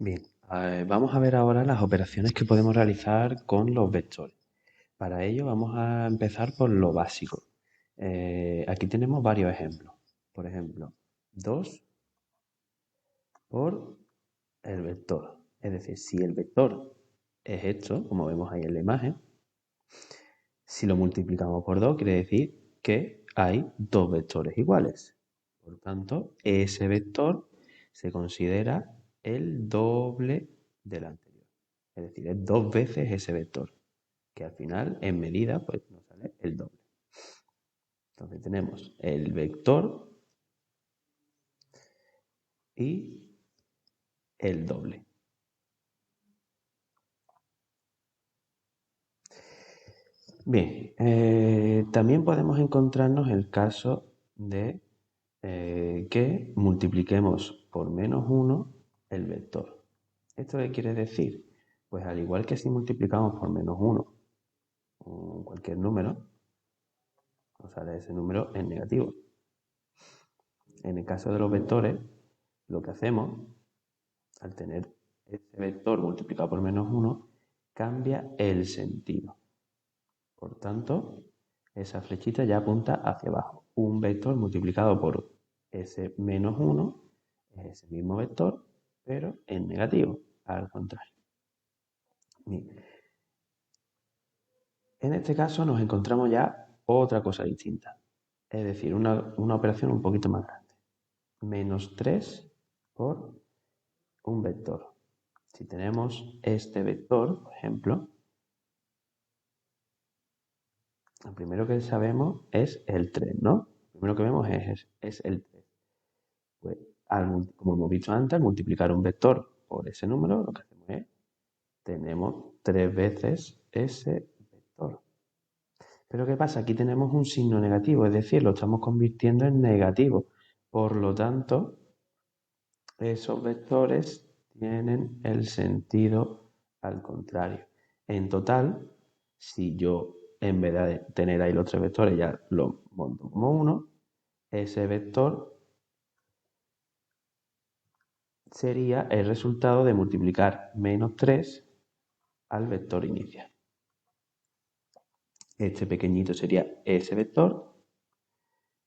Bien, vamos a ver ahora las operaciones que podemos realizar con los vectores. Para ello vamos a empezar por lo básico. Aquí tenemos varios ejemplos. Por ejemplo, 2 por el vector. Es decir, si el vector es esto, como vemos ahí en la imagen, si lo multiplicamos por 2 quiere decir que hay dos vectores iguales. Por tanto, ese vector se considera el doble del anterior. Es decir, es dos veces ese vector, que al final en medida pues nos sale el doble. Entonces tenemos el vector y el doble. Bien, también podemos encontrarnos el caso de que multipliquemos por menos 1 el vector. ¿Esto qué quiere decir? Pues al igual que si multiplicamos por menos 1 cualquier número, nos sale ese número en negativo. En el caso de los vectores, lo que hacemos, al tener ese vector multiplicado por menos 1, cambia el sentido. Por tanto, esa flechita ya apunta hacia abajo. Un vector multiplicado por ese menos 1 es ese mismo vector, pero en negativo, al contrario. Bien. En este caso nos encontramos ya otra cosa distinta, es decir, una operación un poquito más grande. Menos 3 por un vector. Si tenemos este vector, por ejemplo, lo primero que sabemos es el 3, ¿no? Lo primero que vemos es el 3. Pues, como hemos visto antes, al multiplicar un vector por ese número, lo que hacemos es, tenemos 3 veces ese vector. Pero ¿qué pasa? Aquí tenemos un signo negativo, es decir, lo estamos convirtiendo en negativo. Por lo tanto, esos vectores tienen el sentido al contrario. En total, si yo en vez de tener ahí los tres vectores ya lo monto como uno, ese vector sería el resultado de multiplicar menos 3 al vector inicial. Este pequeñito sería ese vector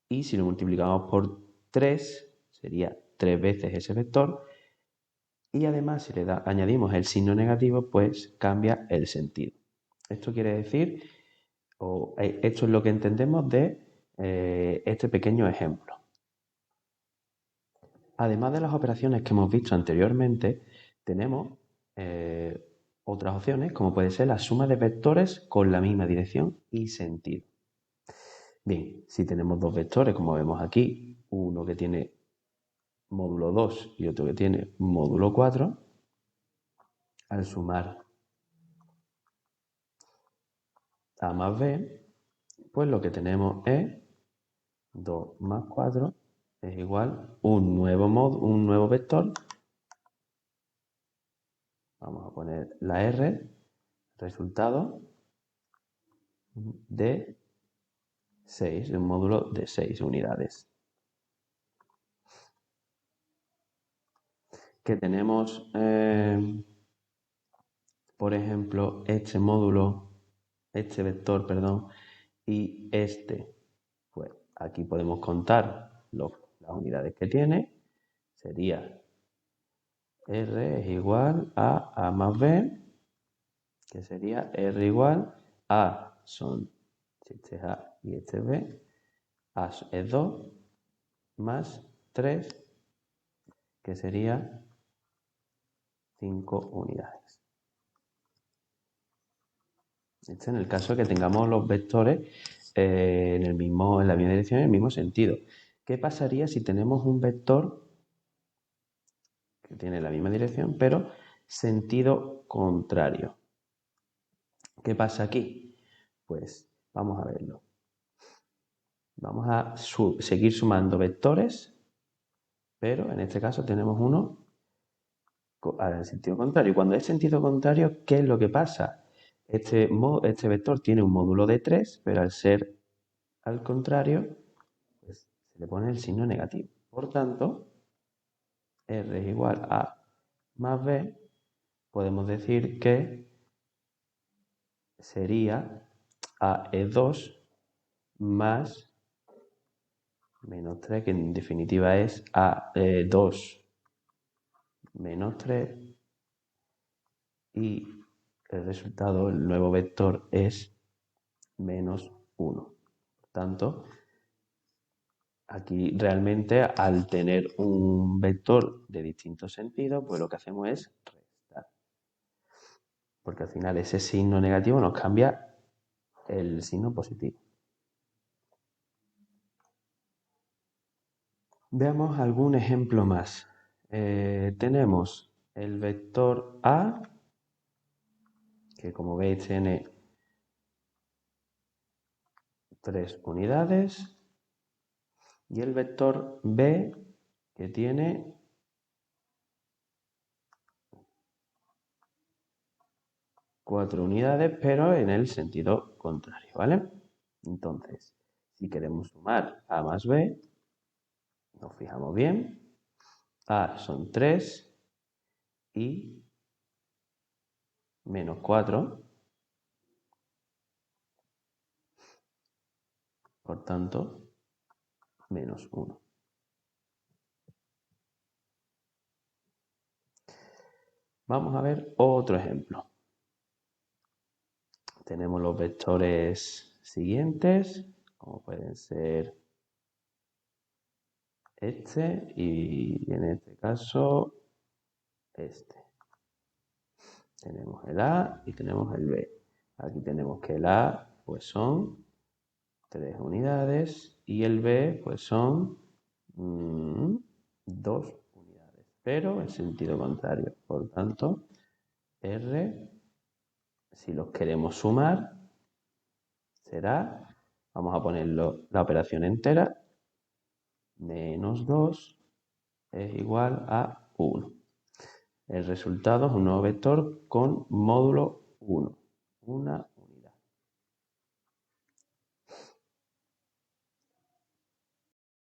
y si lo multiplicamos por 3 sería 3 veces ese vector y además si añadimos el signo negativo pues cambia el sentido. Esto quiere decir, esto es lo que entendemos de este pequeño ejemplo. Además de las operaciones que hemos visto anteriormente, tenemos otras opciones como puede ser la suma de vectores con la misma dirección y sentido. Bien, si tenemos dos vectores, como vemos aquí, uno que tiene módulo 2 y otro que tiene módulo 4, al sumar A más B, pues lo que tenemos es 2 más 4 es igual un nuevo vector. Vamos a poner la R, resultado de 6, un módulo de 6 unidades. Que tenemos, por ejemplo, este vector, perdón, y este, pues aquí podemos contar las unidades que tiene. Sería R es igual a A más B, que sería R igual a, son, si este es A y este es B, A es 2 más 3, que sería 5 unidades. Esto en el caso de que tengamos los vectores en la misma dirección, en el mismo sentido. ¿Qué pasaría si tenemos un vector que tiene la misma dirección, pero sentido contrario? ¿Qué pasa aquí? Pues vamos a verlo. Vamos a seguir sumando vectores, pero en este caso tenemos uno al sentido contrario. Cuando es sentido contrario, ¿qué es lo que pasa? Este vector tiene un módulo de 3, pero al ser al contrario, pues se le pone el signo negativo. Por tanto, R es igual a más b, podemos decir que sería a es 2 más menos 3, que en definitiva es a 2 menos 3, y el resultado, el nuevo vector, es menos 1. Por tanto, aquí realmente al tener un vector de distintos sentidos, pues lo que hacemos es restar. Porque al final ese signo negativo nos cambia el signo positivo. Veamos algún ejemplo más. Tenemos el vector A, que como veis tiene 3 unidades, y el vector B, que tiene 4 unidades, pero en el sentido contrario, ¿vale? Entonces, si queremos sumar A más B, nos fijamos bien. A son 3 y menos 4. Por tanto, menos 1. Vamos a ver otro ejemplo. Tenemos los vectores siguientes, como pueden ser este y en este caso este. Tenemos el A y tenemos el B. Aquí tenemos que el A pues son 3 unidades y el B pues son 2 unidades, pero en sentido contrario. Por tanto, R, si los queremos sumar, será, vamos a ponerlo la operación entera, menos 2 es igual a 1. El resultado es un nuevo vector con módulo 1. Una